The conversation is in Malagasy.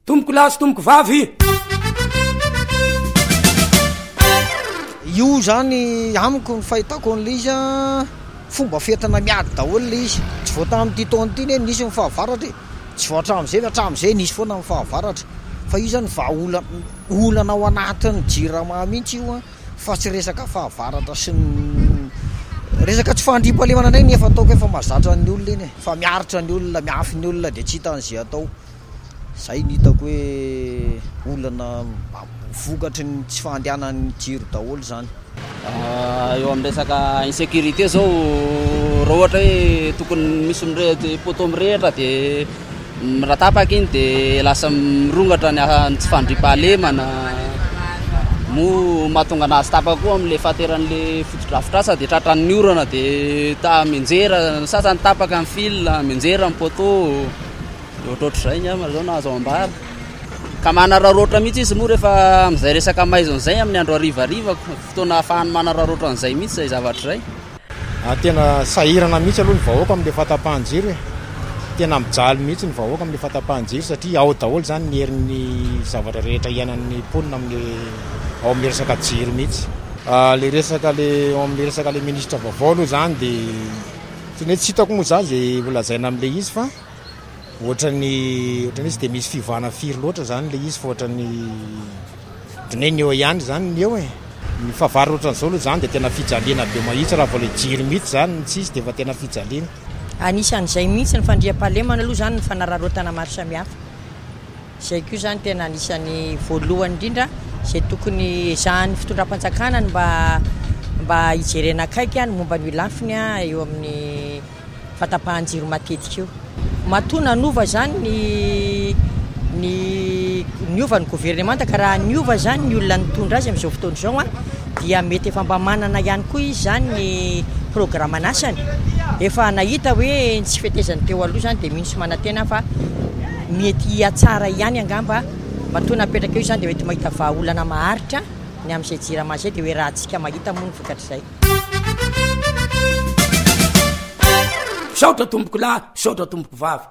tomboko lasy tomboko vavy io zany amiko ny fahitako an'le izy fomba fetana miady daholo le izy tsy voata amin'ity taona ity ne nisy mifahavaratra tsy voatramin'izay nisy foana mifahavaratra fa io zany olana ao anatin'ny jirama mihitsy io fa tsy resaka fahavaratra sy resaka tsy fandrimpalemana ndray nefa ataoko efa mazatra ny olona iny fa miaritra ny olona miafy ny olona de tsy hitan'izay atao zay ny hitako hoe olana vokatry ny tsy fahandehanan'ny jiro daholo zany eo amin'ny resaka insécurité zao raha ohatra hoe tokony misy poto mirehitra de raha tapaka iny de lasa mirongatra ny tsy fandrimpahalemana mo mahatonga anazy tapaka koa amin'le fahateran'le fotodrafitrasa de tratran'ny orana de menjera sasany tapaka amin'ny fil menjera amin'ny poto ohatrohatr'izay ny amana zao nahazo ambara ka manararoatra mihitsy izy moa rehefa amin'izay resaka maizon'izay amin'ny andro arivariva fotoana ahafahany manararoatra an'izay mihitsy zay zavatra izay tena sahirana mihitsy aloha ny vahoaka amin'le fahatapahan-jiro tena mijaly mihitsy ny vahoaka amin'le fahatapahan-jiro satria ao daholo zany ny herin'ny zavatra rehetra ianan'ny mponina ao amin'le resaka jiro mihitsy le resaka ao amin'le resaka le ministra vaovao aloha zany de tsy hitako moa zany zay volazaina amin'le izy fa ohatrany izy de misy fivana firy loatra zany le izy fa ohatrany dreneny eo ihany zany ny eo ny fahavary ohatran'izao aloha zany de tena fijaliana be mahitsy raha vao le jiro mihitsy zany tsy izy de efa tena fijaliana anisan'izay mihitsy ny fandriam-pahalemana aloha zany ny fanararotana maro samihafa zay koa zany tena anisan'ny voalohany indrindra zay tokony ezahan'ny fitondram-panjakana mba hijerena akaiky ny momba ny lafiny eo amin'ny fatapahan-jiro matetika io matona nova zany ny ova ny gouvernemanta ka raha ny ova zany ny olona nitondra azy amin'izao fotoana izao dia mety efa mba manana ihany koa izy zany ny programme anasany efa nahita hoe tsy fetezany teo aloha zany de mihintsy manantena fa mety atsara ihany angamba matona apetraka eo zany de mety mahita vahaolana maharitra ny amin'izay jirama zay de hoe raha tsika mahita moa ny vokatr'izay saotra tomboko lahy saotra tomboko vavy